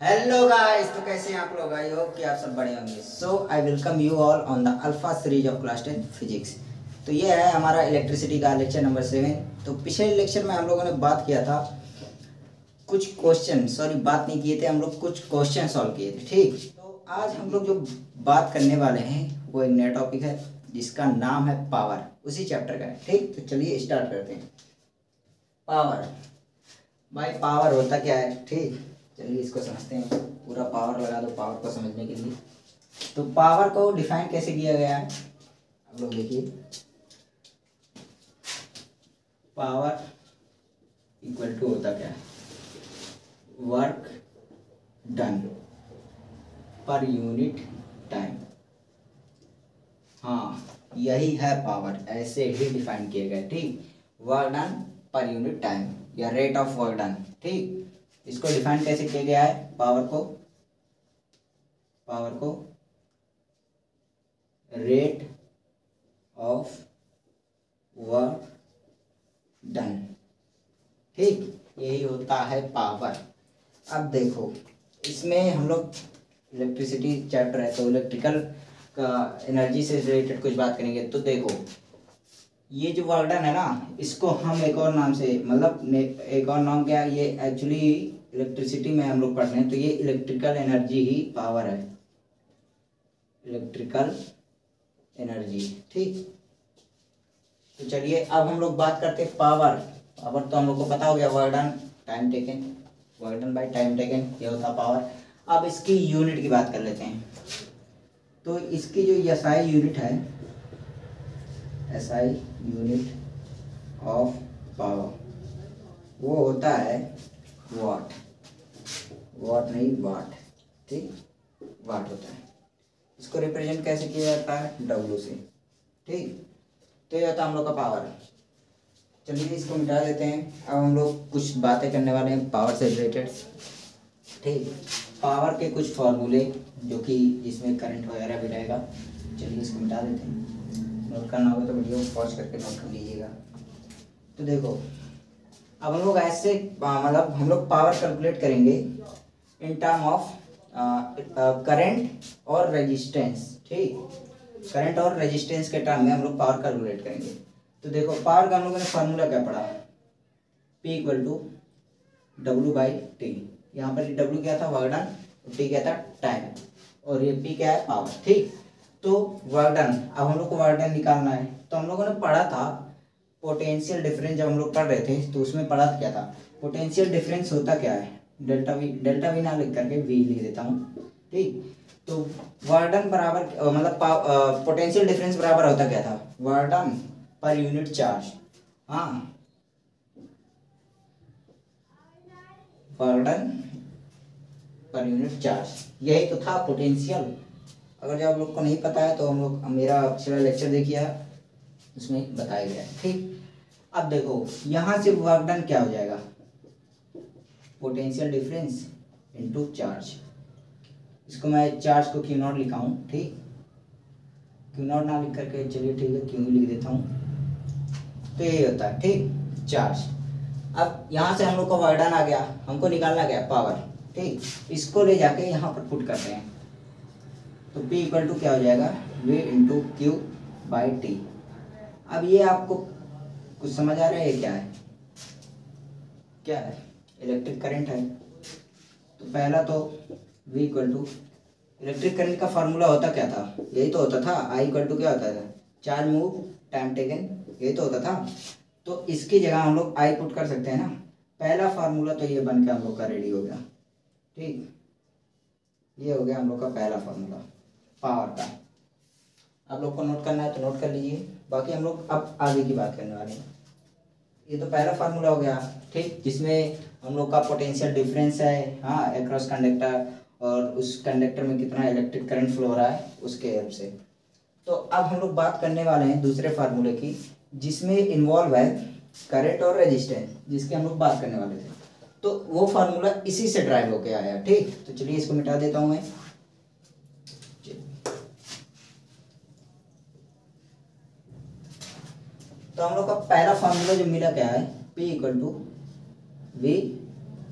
Hello guys, तो कैसे हैं आप लोग। आई होप कि आप सब बड़े होंगे। So I welcome you all on the alpha series of class 10 physics. तो ये है हमारा इलेक्ट्रिसिटी का लेक्चर नंबर 7। तो पिछले लेक्चर में हम लोगों ने बात किया था कुछ क्वेश्चन, सॉरी बात नहीं किए थे, हम लोग कुछ क्वेश्चन सॉल्व किए थे। ठीक, तो आज हम लोग जो बात करने वाले हैं वो एक नया टॉपिक है जिसका नाम है पावर, उसी चैप्टर का है। ठीक, तो चलिए स्टार्ट करते हैं। पावर, भाई पावर होता क्या है। ठीक, चलिए इसको समझते हैं। पूरा पावर लगा दो पावर को समझने के लिए। तो पावर को डिफाइन कैसे किया गया है आप लोग देखिए। पावर इक्वल टू होता क्या है, work done per unit time. हाँ, यही है पावर, ऐसे ही डिफाइन किया गया। ठीक, work done per unit time या रेट ऑफ वर्क डन। ठीक, इसको डिफाइन कैसे किया गया है पावर को रेट ऑफ वर्क डन। ठीक, यही होता है पावर। अब देखो, इसमें हम लोग इलेक्ट्रिसिटी चैप्टर है तो इलेक्ट्रिकल का एनर्जी से रिलेटेड कुछ बात करेंगे। तो देखो, ये जो वर्क डन है ना, इसको हम एक और नाम से, मतलब एक और नाम क्या है, ये एक्चुअली इलेक्ट्रिसिटी में हम लोग पढ़ते हैं तो ये इलेक्ट्रिकल एनर्जी ही पावर है, इलेक्ट्रिकल एनर्जी। ठीक, तो चलिए अब हम लोग बात करते हैं पावर। पावर तो हम लोग को पता हो गया, work done time taken, work done by time taken, ये होता पावर। अब इसकी यूनिट की बात कर लेते हैं। तो इसकी जो एसआई यूनिट है, एसआई यूनिट ऑफ पावर, वो होता है वाट। वाट नहीं, वाट। ठीक, वाट होता है। इसको रिप्रेजेंट कैसे किया जाता है, डब्ल्यू से। ठीक, तो ये होता है हम लोग का पावर। चलिए इसको मिटा देते हैं। अब हम लोग कुछ बातें करने वाले हैं पावर से रिलेटेड। ठीक, पावर के कुछ फॉर्मूले जो कि इसमें करंट वगैरह भी रहेगा। चलिए इसको मिटा देते हैं। नोट करना होगा तो वीडियो पॉज करके नोट कर लीजिएगा। तो देखो, अब हम लोग ऐसे मतलब हम लोग पावर कैलकुलेट करेंगे इन टर्म ऑफ करंट और रेजिस्टेंस। ठीक, करंट और रेजिस्टेंस के टर्म में हम लोग पावर कैलकुलेट करेंगे। तो देखो, पावर का हम लोगों ने फार्मूला क्या पढ़ा, P equal to W by T. यहाँ पर डब्ल्यू क्या था, वर्क डन, टी क्या था, टाइम, और ये P क्या है, पावर। ठीक, तो वर्क डन, अब हम लोग को वर्क डन निकालना है। तो हम लोगों ने पढ़ा था पोटेंशियल डिफरेंस, जब हम लोग पढ़ रहे थे तो उसमें पढ़ा क्या था, पोटेंशियल डिफरेंस होता क्या है, डेल्टा वी। डेल्टा वी ना लिख करके वी लिख देता हूँ। ठीक, तो वर्क डन बराबर मतलब पोटेंशियल डिफरेंस बराबर होता क्या था, work done per unit charge. हाँ, work done per unit charge, यही तो था पोटेंशियल। अगर जब आप लोग को नहीं पता है तो हम लोग मेरा पिछला लेक्चर देखिए, उसमें बताया गया है। ठीक, अब देखो यहाँ से वर्क डन क्या हो जाएगा, पोटेंशियल डिफरेंस इनटू चार्ज। इसको मैं चार्ज को क्यू नॉट लिखा हूँ। ठीक, क्यू नॉट ना लिख करके, चलिए ठीक है क्यू लिख देता हूँ। तो यही होता है। ठीक, चार्ज। अब यहाँ से हम लोग का वर्क डन आ गया, हमको निकालना क्या, पावर। ठीक, इसको ले जाके यहाँ पर पुट करते हैं। तो P इक्वल टू क्या हो जाएगा, V into Q by T. अब ये आपको कुछ समझ आ रहा है, ये क्या है, क्या है, इलेक्ट्रिक करंट है। तो पहला तो V equal to, electric current का फार्मूला होता क्या था, यही तो होता था, I इक्वल टू क्या होता था, चार्ज मूव टाइम टेकन, यही तो होता था। तो इसकी जगह हम लोग I पुट कर सकते हैं ना। पहला फार्मूला तो ये बन के हम लोग का रेडी हो गया। ठीक, ये हो गया हम लोग का पहला फार्मूला पावर का। आप लोग को नोट करना है तो नोट कर लीजिए, बाकी हम लोग अब आगे की बात करने वाले हैं। ये तो पहला फार्मूला हो गया। ठीक, जिसमें हम लोग का पोटेंशियल डिफरेंस है, हाँ, अक्रॉस कंडक्टर, और उस कंडक्टर में कितना इलेक्ट्रिक करंट फ्लो हो रहा है उसके हेल्प से। तो अब हम लोग बात करने वाले हैं दूसरे फार्मूले की, जिसमें इन्वॉल्व है करंट और रेजिस्टेंस, जिसकी हम लोग बात करने वाले थे। तो वो फार्मूला इसी से ड्राइव होके आया। ठीक, तो चलिए इसको मिटा देता हूँ मैं। तो हम लोग का पहला फार्मूला जो मिला क्या है, P equal to V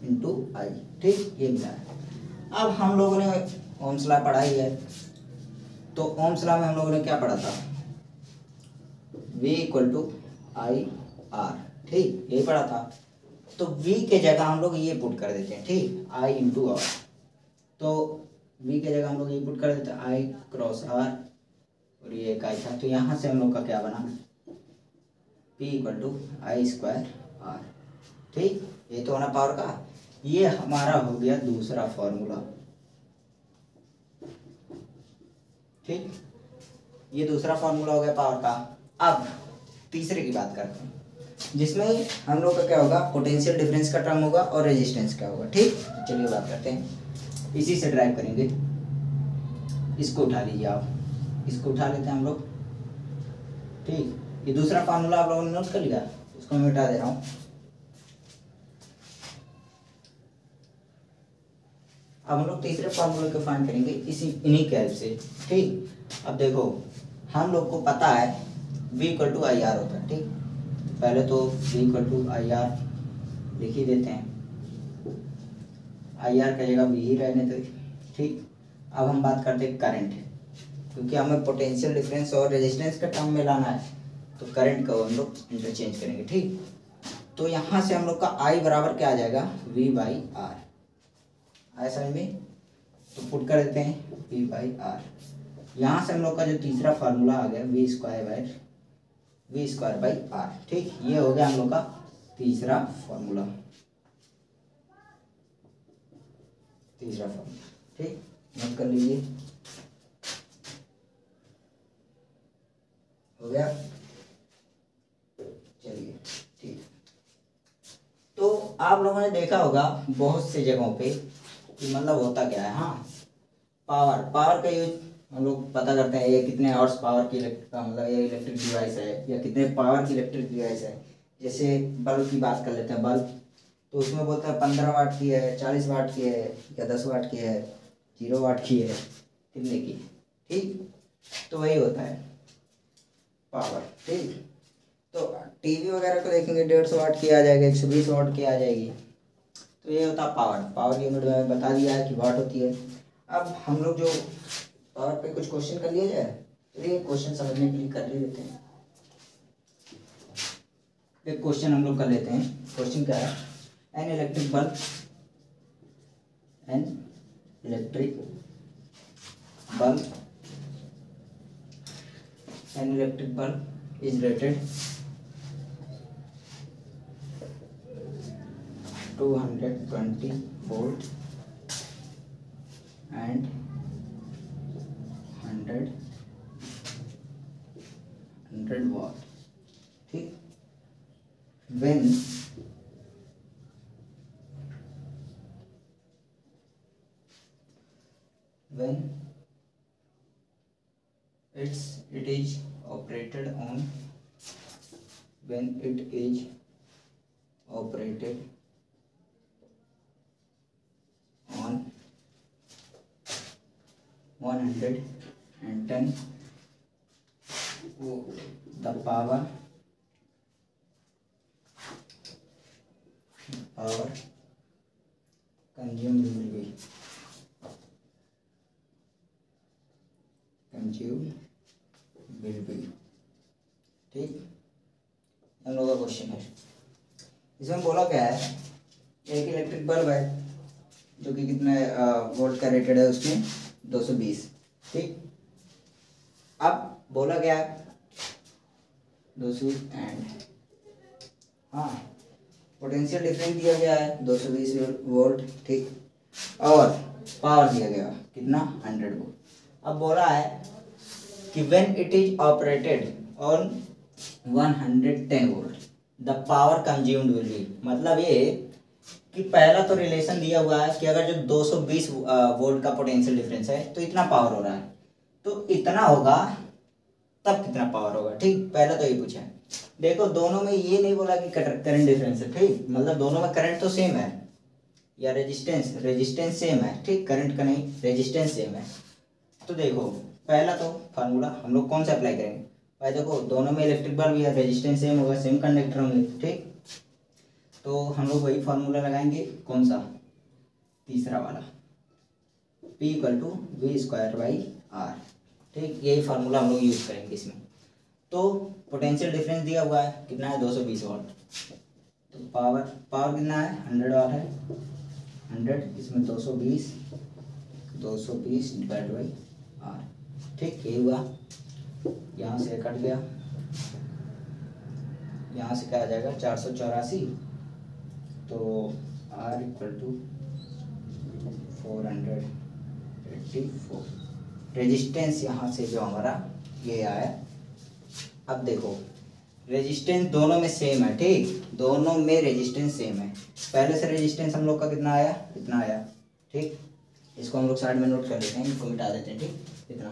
into I. ठीक, ये मिला है। अब हम लोगों ने ओम्स लॉ पढ़ा ही है, तो ओम्स लॉ में हम लोगों ने क्या पढ़ा था, V equal to I R, ठीक, यही पढ़ा था। तो V के जगह हम लोग ये पुट कर देते हैं, ठीक, I इंटू आर। तो V के जगह हम लोग ये पुट कर देते हैं I क्रॉस R, और ये एक आई था, तो यहाँ से हम लोग का क्या बना, P equal to I square R, ठीक, ये तो होना पावर का। ये हमारा हो गया दूसरा फॉर्मूला, ठीक, ये दूसरा फॉर्मूला हो गया पावर का। अब तीसरे की बात करते हैं, जिसमें हम लोग का क्या होगा, पोटेंशियल डिफरेंस का टर्म होगा और रेजिस्टेंस का होगा, ठीक। चलिए बात करते हैं, इसी से ड्राइव करेंगे। इसको उठा लीजिए आप, इसको उठा लेते हैं हम लोग, ठीक। ये दूसरा फार्मूला आप लोगों ने नोट कर लिया, उसको मैं मिटा दे रहा हूँ। अब हम लोग तीसरे फार्मूले को फाइंड करेंगे इन्हीं के हेल्प से, ठीक। अब देखो, हम लोग को पता है V equal to I R होता है, ठीक। पहले तो V equal to I R लिख ही देते हैं, आई आर का जगह V ही रहने दो, ठीक। अब हम बात करते हैं करंट, क्योंकि हमें पोटेंशियल डिफरेंस और रेजिस्टेंस का टर्म में लाना है, तो करंट का हम लोग इंटरचेंज करेंगे, ठीक। तो यहाँ से हम लोग का I बराबर क्या आ जाएगा, V बाई आर, आया समझ में। तो पुट कर देते हैं V बाई आर। यहाँ से हम लोग का जो तीसरा फार्मूला आ गया V स्क्वायर बाई आर, ठीक। ये हो गया हम लोग का तीसरा फार्मूला, ठीक, नोट कर लीजिए, हो गया। चलिए, ठीक। तो आप लोगों ने देखा होगा बहुत से जगहों पे कि मतलब होता क्या है, हाँ, पावर का यूज हम लोग पता करते हैं, ये कितने आवर्स पावर की मतलब ये इलेक्ट्रिक डिवाइस है, या कितने पावर की इलेक्ट्रिक डिवाइस है। जैसे बल्ब की बात कर लेते हैं, बल्ब तो उसमें बोलता है 15 वाट की है, 40 वाट की है, या 10 वाट की है, 0 वाट की है, कितने की, ठीक। तो वही होता है पावर, ठीक। तो टीवी वगैरह को देखेंगे 150 वाट की आ जाएगी, 120 वाट की आ जाएगी, तो ये होता है पावर की यूनिट में बता दिया है कि वाट होती है। अब हम लोग जो पावर पे कुछ क्वेश्चन कर लिया जाए, चलिए क्वेश्चन समझने के लिए कर ही लेते हैं। एक क्वेश्चन हम लोग कर लेते हैं। क्वेश्चन क्या है, an electric bulb is rated 220 volt and 100 watt, ठीक। when it is operated on 110 the power consumed will be, ठीक। हम लोग का क्वेश्चन है, इसमें बोला क्या है, एक इलेक्ट्रिक बल्ब है जो कि कितने वोल्ट का रेटेड है, उसमें 220, ठीक। अब बोला गया 200 एंड हाँ पोटेंशियल डिफरेंस दिया गया है 220 वोल्ट, ठीक, और पावर दिया गया कितना 100 वोल्ट। अब बोला है कि when it is operated on 110 volt the power consumed will be, मतलब ये कि पहला तो रिलेशन दिया हुआ है कि अगर जो 220 वोल्ट का पोटेंशियल डिफरेंस है तो इतना पावर हो रहा है, तो इतना होगा तब कितना पावर होगा, ठीक। पहला तो ये पूछा है। देखो दोनों में ये नहीं बोला कि करंट डिफरेंस है, ठीक, मतलब दोनों में करंट तो सेम है, या रेजिस्टेंस सेम है, ठीक, करंट का नहीं, रेजिस्टेंस सेम है। तो देखो पहला तो फार्मूला हम लोग कौन सा अप्लाई करेंगे, भाई देखो दोनों में इलेक्ट्रिक बल्ब या रेजिस्टेंस सेम होगा, सेम कंडक्टर होंगे, ठीक। तो हम लोग वही फार्मूला लगाएंगे, कौन सा, तीसरा वाला, P equal to V square by R. ठीक, यही फार्मूला हम लोग यूज़ करेंगे इसमें। तो पोटेंशियल डिफरेंस दिया हुआ है कितना है 220 वाट। तो पावर कितना है 100 वाट है, 100 इसमें 220 डिवाइड बाई आर। ठीक, ये हुआ, यहाँ से कट गया, यहाँ से क्या आ जाएगा 484। तो R इक्वल टू 484। रेजिस्टेंस यहाँ से जो हमारा ये आया। अब देखो रेजिस्टेंस दोनों में सेम है। ठीक, दोनों में रेजिस्टेंस सेम है। पहले से रेजिस्टेंस हम लोग का कितना आया, इतना आया। ठीक, इसको हम लोग साइड में नोट कर लेते हैं, इनको मिटा देते हैं। ठीक, इतना।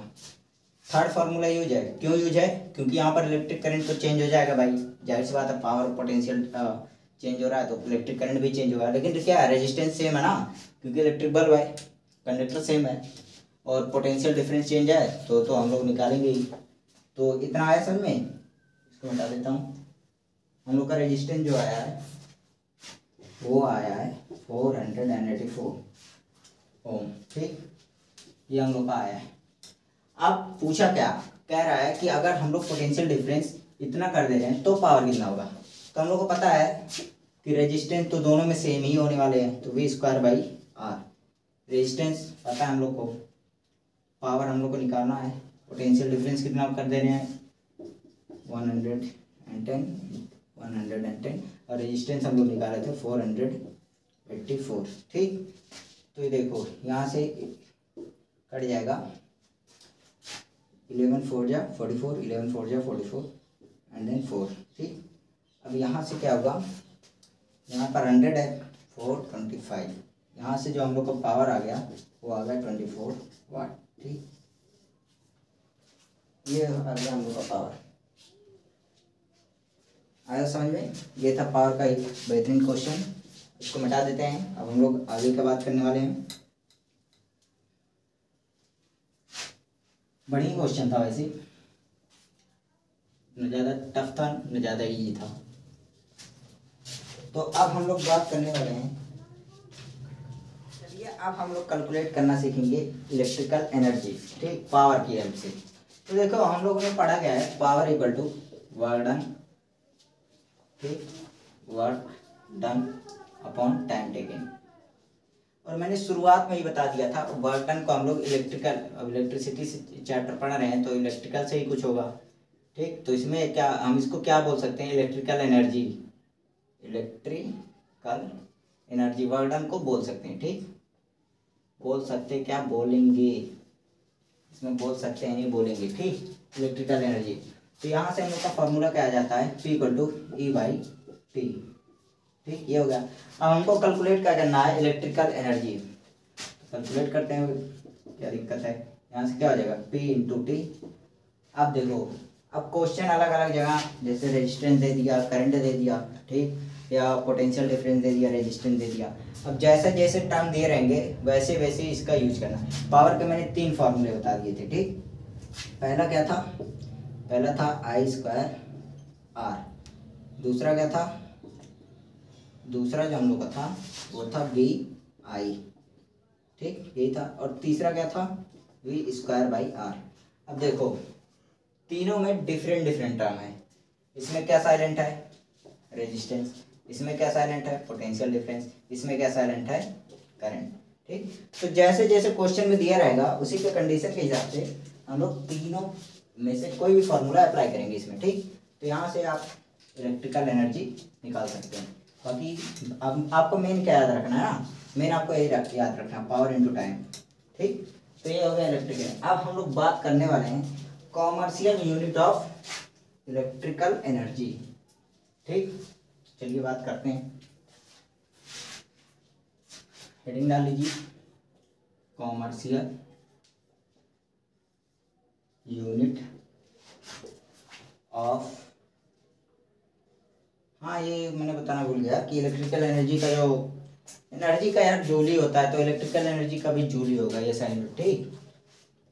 थर्ड फार्मूला यूज है, क्यों यूज है, क्योंकि यहाँ पर इलेक्ट्रिक करंट तो चेंज हो जाएगा भाई, जाहिर सी बात है, पावर पोटेंशियल चेंज हो रहा है तो इलेक्ट्रिक करंट भी चेंज होगा। लेकिन क्या है, रेजिस्टेंस सेम है ना, क्योंकि इलेक्ट्रिक बल्ब है, कंडक्टर सेम है, और पोटेंशियल डिफरेंस चेंज है तो हम लोग निकालेंगे ही। तो इतना आया समझ में, इसको बता देता हूँ। हम लोग का रेजिस्टेंस जो आया है वो आया है 484 ओम। ठीक, ये हम लोग का आया है। अब पूछा क्या, कह रहा है कि अगर हम लोग पोटेंशियल डिफरेंस इतना कर दे रहे हैं तो पावर कितना होगा। तो हम लोग को पता है कि रेजिस्टेंस तो दोनों में सेम ही होने वाले हैं, तो V square by R. Resistance पता है हम लोग को, पावर हम लोग को निकालना है, पोटेंशियल डिफरेंस कितना कर दे रहे हैं 110 और रेजिस्टेंस हम लोग निकाले थे 484। ठीक, तो ये देखो यहाँ से कट जाएगा 11 4 जा 44, 11 4 जा 44 एंड देन 4। ठीक, अब यहाँ से क्या होगा, यहाँ पर 100 है 425, यहाँ से जो हम लोग को पावर आ गया वो आ गया 24 वाट। ठीक, ये आ गया हम लोग का पावर। आया समझ में, ये था पावर का एक बेहतरीन क्वेश्चन। इसको मिटा देते हैं। अब हम लोग आगे का बात करने वाले हैं। बढ़िया क्वेश्चन था वैसे, न ज़्यादा टफ था न ज़्यादा इजी था। तो अब हम लोग बात करने वाले हैं, चलिए अब हम लोग कैलकुलेट करना सीखेंगे इलेक्ट्रिकल एनर्जी। ठीक, पावर की हेल्प से। तो देखो हम लोगों ने पढ़ा गया है power equal to work done. ठीक, work done upon time taken. और मैंने शुरुआत में ही बता दिया था वर्क डन को हम लोग इलेक्ट्रिकल, अब इलेक्ट्रिसिटी से चैप्टर पढ़ रहे हैं तो इलेक्ट्रिकल से ही कुछ होगा। ठीक, तो इसमें क्या हम इसको क्या बोल सकते हैं, electrical energy, electrical energy work done को बोल सकते हैं। ठीक, बोल सकते हैं, क्या बोलेंगे इसमें, बोल सकते हैं नहीं बोलेंगे। ठीक, इलेक्ट्रिकल एनर्जी। तो यहाँ से हम लोग का फॉर्मूला क्या आ जाता है, P equal to E by T. ठीक, ये हो गया। अब हमको कैलकुलेट क्या करना है, इलेक्ट्रिकल एनर्जी। कैलकुलेट करते हैं, क्या दिक्कत है, यहाँ से क्या हो जाएगा P इंटू टी। अब देखो, अब क्वेश्चन अलग अलग जगह, जैसे रेजिस्टेंस दे दिया, करंट दे दिया, ठीक, या पोटेंशियल डिफरेंस दे दिया, रेजिस्टेंस दे दिया। अब जैसे जैसे टर्म दिए रहेंगे वैसे वैसे इसका यूज करना। पावर के मैंने 3 फार्मूले बता दिए थे। ठीक, पहला क्या था, पहला था आई स्क्वायर आर। दूसरा क्या था, दूसरा जो हम लोग का था वो था वी आई। ठीक, यही था। और तीसरा क्या था, वी स्क्वायर बाई आर। अब देखो तीनों में डिफरेंट डिफरेंट टर्म है। इसमें क्या साइलेंट है, रेजिस्टेंस। इसमें क्या साइलेंट है, पोटेंशियल डिफरेंस। इसमें क्या साइलेंट है, करंट। ठीक, तो जैसे जैसे क्वेश्चन में दिया रहेगा उसी के कंडीशन के हिसाब से हम लोग तीनों में से कोई भी फार्मूला अप्लाई करेंगे इसमें। ठीक, तो यहाँ से आप इलेक्ट्रिकल एनर्जी निकाल सकते हैं। बाकी अब आपको मेन क्या याद रखना है ना, मेन आपको यही याद रखना है, पावर इनटू टाइम। ठीक, तो ये हो गया इलेक्ट्रिकल। अब हम लोग बात करने वाले हैं commercial unit of electrical energy. ठीक, चलिए बात करते हैं। हेडिंग डाल लीजिए, कॉमर्शियल यूनिट ऑफ, हाँ ये मैंने बताना भूल गया कि इलेक्ट्रिकल एनर्जी का जो एनर्जी का यार जूल ही होता है, तो इलेक्ट्रिकल एनर्जी का भी जूल ही होगा ये साइन। ठीक,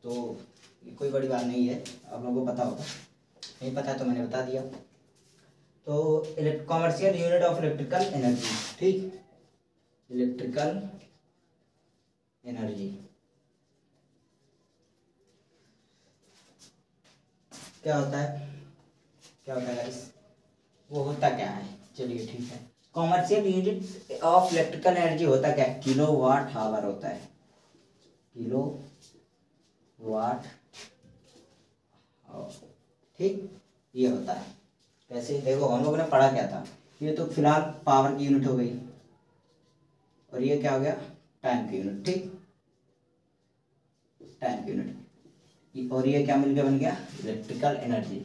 तो ये कोई बड़ी बात नहीं है, आप लोगों को पता होगा, नहीं पता तो मैंने बता दिया। तो commercial unit of electrical energy. ठीक, इलेक्ट्रिकल एनर्जी क्या होता है, क्या होता है गाइस, वो होता क्या है, चलिए ठीक है। Commercial unit of electrical energy होता क्या है, किलो वाट आवर होता है, किलो वाट आवर, ठीक, ये होता है। कैसे देखो, हम लोगों ने पढ़ा क्या था, ये तो फिलहाल पावर की यूनिट हो गई, और ये क्या हो गया, टाइम की यूनिट, ठीक, टाइम की यूनिट, और ये क्या मिल गया, बन गया इलेक्ट्रिकल एनर्जी,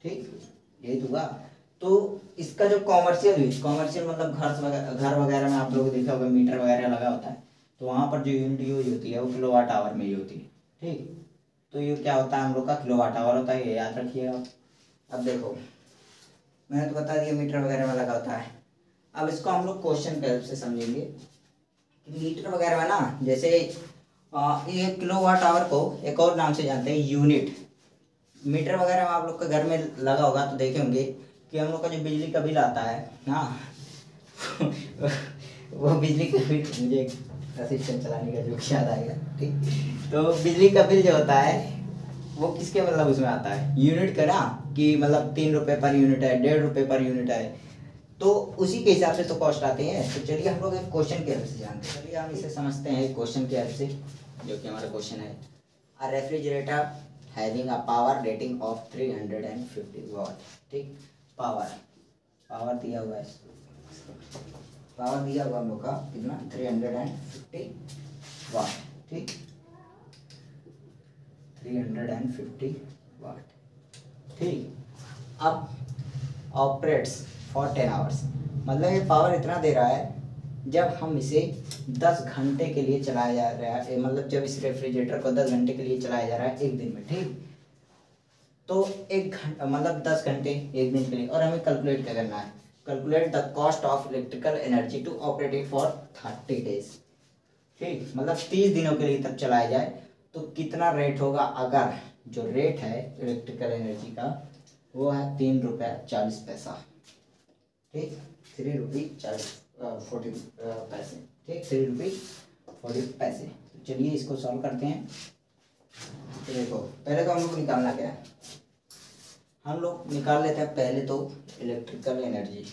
ठीक, यही तो हुआ। तो इसका जो कॉमर्शियल यूज, कॉमर्शियल मतलब घर वगैरह में आप लोग देखा होगा मीटर वगैरह लगा होता है, तो वहाँ पर जो यूनिट यूज होती है वो किलोवाट आवर में ही होती है, ठीक। तो ये क्या होता है, हम लोग का किलोवाट आवर होता है, ये याद रखिएगा। अब देखो, मैंने तो बता दिया मीटर वगैरह में लगा होता है। अब इसको हम लोग क्वेश्चन के हेल्प से समझेंगे कि मीटर वगैरह में ना, जैसे ये किलोवाट आवर को एक और नाम से जानते हैं, यूनिट। मीटर वगैरह में आप लोग के घर में लगा होगा तो देखे होंगे कि हम लोग का जो बिजली का बिल आता है ना वो बिजली का बिल, मुझे असिस्टेंट चलाने का जो याद आ गया, ठीक। तो बिजली का बिल जो होता है वो किसके मतलब उसमें आता है, यूनिट का ना, कि मतलब 3 रुपये पर यूनिट है, 1.5 रुपये पर यूनिट है, तो उसी के हिसाब से तो कॉस्ट आते हैं। तो चलिए हम लोग एक क्वेश्चन के हेल्प से जानते हैं, चलिए हम इसे समझते हैं क्वेश्चन के हेल्प से, जो कि हमारा क्वेश्चन है, अ refrigerator having a power rating of 350 वाट, ठीक, पावर दिया हुआ है, पावर दिया हुआ हम लोग का कितना, 350 वाट, ठीक, 350 वाट, ठीक। अब ऑपरेट्स फॉर 10 आवर्स, मतलब ये पावर इतना दे रहा है जब हम इसे 10 घंटे के लिए चलाया जा रहा है, मतलब जब इस रेफ्रिजरेटर को 10 घंटे के लिए चलाया जा रहा है एक दिन में, ठीक। तो 1 घंटा मतलब 10 घंटे एक दिन के लिए, और हमें कैलकुलेट क्या करना है, calculate the cost of electrical energy to operate it for 30 days, ठीक, मतलब 30 दिनों के लिए तब चलाया जाए तो कितना रेट होगा। अगर जो रेट है इलेक्ट्रिकल एनर्जी का वो है 3 रुपये 40 पैसा, ठीक, 3 रुपये 40 पैसे, ठीक, 3 रुपये 40 पैसे। तो चलिए इसको सॉल्व करते हैं। तो देखो, पहले तो हम लोग को निकालना क्या है, हम लोग निकाल लेते हैं पहले तो इलेक्ट्रिकल एनर्जी,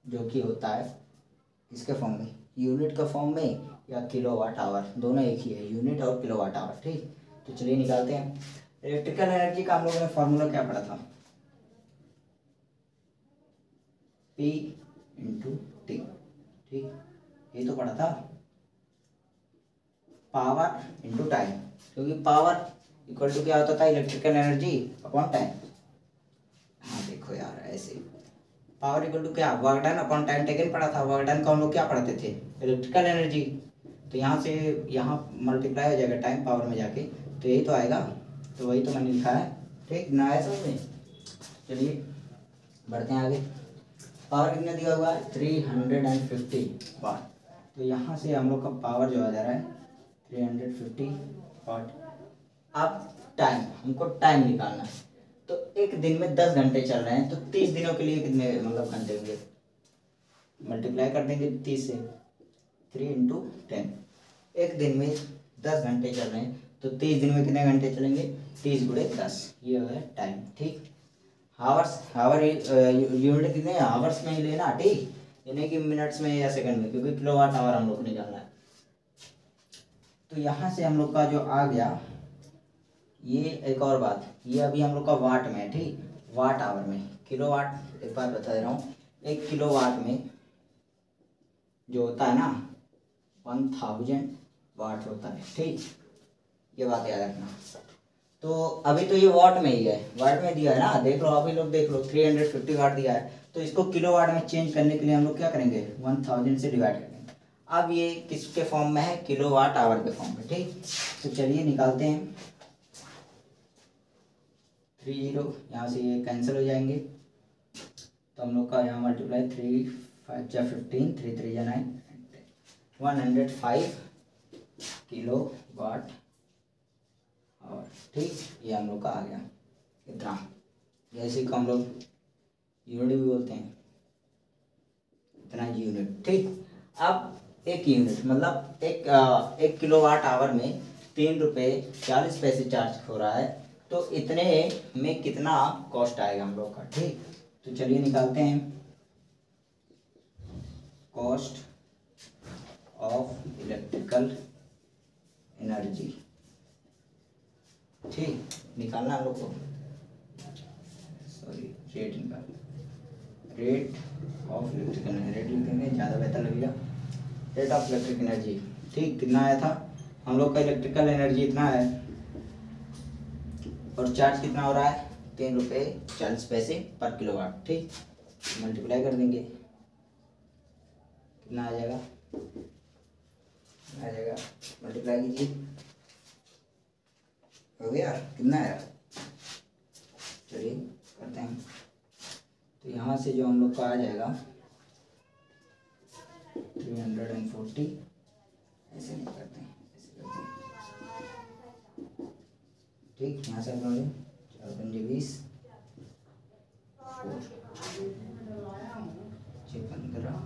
जो कि होता है इसके फॉर्म में, यूनिट का फॉर्म में या किलोवाट आवर, दोनों एक ही है, यूनिट और किलोवाट आवर, ठीक। तो चलिए निकालते हैं। इलेक्ट्रिकल एनर्जी का हम लोगों ने फॉर्मूला क्या पढ़ा था, P इंटू टी, ठीक, ये तो पढ़ा था, पावर इंटू टाइम, क्योंकि पावर इक्वल टू क्या होता था, इलेक्ट्रिकल एनर्जी अपॉन टाइम। हाँ देखो यार, ऐसे पावर इक्वल टू क्या, work done upon time taken पढ़ा था, वर्क डन का हम लोग क्या पढ़ते थे, इलेक्ट्रिकल एनर्जी। तो यहाँ से यहाँ मल्टीप्लाई हो जाएगा टाइम पावर में जाके, तो यही तो आएगा, तो वही तो मैंने लिखा है, ठीक ना, है समझ में। चलिए बढ़ते हैं आगे। पावर कितना दिया हुआ है, 350 वाट, तो यहाँ से हम लोग का पावर जो आ जा रहा है 350 वाट। अब टाइम, हमको टाइम निकालना है, तो एक दिन में 10 घंटे चल रहे हैं, तो 30 दिनों के लिए कितने मतलब घंटे होंगे, मल्टीप्लाई कर देंगे 30 से, 3 इंटू 10, एक दिन में 10 घंटे चल रहे हैं, तो 30 दिन में कितने घंटे चलेंगे, 30 गुणे 10, ये है टाइम, ठीक। हावर्स, हावर यूनिट कितने हावर्स में ही लेना, ठीक, ये नहीं कि मिनट्स में या सेकंड में, क्योंकि किलोवाट आवर हम लोग को निकालना है। तो यहाँ से हम लोग का जो आ गया, ये एक और बात, ये अभी हम लोग का वाट में है, ठीक, वाट आवर में, किलोवाट एक बार बता दे रहा हूँ, 1 किलोवाट में जो होता है ना 1000 वाट होता है, ठीक, ये बात याद रखना। तो अभी तो ये वाट में ही है, वाट में दिया है ना, देख लो अभी लोग देख लो, 350 वाट दिया है, तो इसको किलोवाट में चेंज करने के लिए हम लोग क्या करेंगे, 1000 से डिवाइड करेंगे। अब ये किसके फॉर्म में है, किलोवाट आवर के फॉर्म में, ठीक। तो चलिए निकालते हैं, 30, यहाँ से ये कैंसिल हो जाएंगे, तो हम लोग का यहाँ मल्टीप्लाई 3 5 जा 15, 3 3 जा 9, 105 किलो वाट आवर, ठीक, ये हम लोग का आ गया इतना। जैसे को हम लोग यूनिट भी बोलते हैं, इतना यूनिट, ठीक। अब एक यूनिट मतलब एक किलोवाट आवर में 3 रुपये 40 पैसे चार्ज हो रहा है, तो इतने में कितना कॉस्ट आएगा हम लोग का, ठीक। तो चलिए निकालते हैं कॉस्ट ऑफ इलेक्ट्रिकल एनर्जी, ठीक। निकालना हम लोग को, सॉरी रेट निकाल, rate of electrical energy, rate लिखेंगे ज़्यादा बेहतर लगेगा। रेट ऑफ इलेक्ट्रिक एनर्जी, ठीक। कितना आया था हम लोग का, इलेक्ट्रिकल एनर्जी इतना है और चार्ज कितना हो रहा है, 3 रुपये 40 पैसे पर किलोवाट, ठीक। मल्टीप्लाई कर देंगे, कितना आ जाएगा, आ जाएगा, मल्टीप्लाई कीजिए, हो गया, कितना आया, चलिए करते हैं। तो यहाँ से जो हम लोग का आ जाएगा 340, ऐसे नहीं करते हैं, ऐसे करते हैं, ठीक। यहाँ से हम लोग 4 पंजे 20, 4 6 15,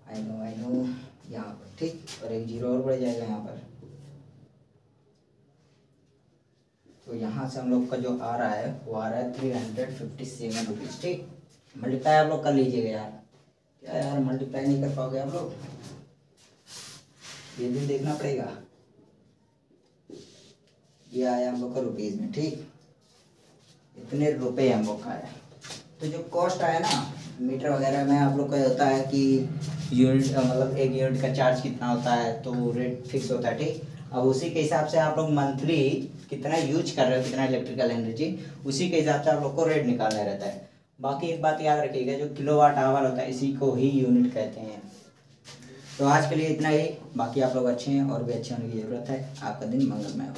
आई नो यहाँ पर, ठीक। और एक जीरो और बढ़ जाएगा यहाँ पर। तो यहाँ से हम लोग का जो आ रहा है वो आ रहा है 357 रुपीज़, ठीक। मल्टीप्लाई आप लोग कर लीजिएगा यार, क्या यार मल्टीप्लाई नहीं कर पाओगे आप लोग, ये भी देखना पड़ेगा। ये आया हम लोग का रुपीज़ में, ठीक। इतने रुपए हम लोग का आया। तो जो कॉस्ट आया ना मीटर वगैरह में आप लोग का होता है कि यूनिट, मतलब एक यूनिट का चार्ज कितना होता है, तो रेट फिक्स होता है, ठीक। अब उसी के हिसाब से आप लोग मंथली कितना यूज कर रहे हो, कितना इलेक्ट्रिकल एनर्जी, उसी के हिसाब से आप लोग को रेट निकालना रहता है। बाकी एक बात याद रखिएगा, जो किलोवाट आवर होता है इसी को ही यूनिट कहते हैं। तो आज के लिए इतना ही, बाकी आप लोग अच्छे हैं और भी अच्छे होने की ज़रूरत है। आपका दिन मंगलमय हो।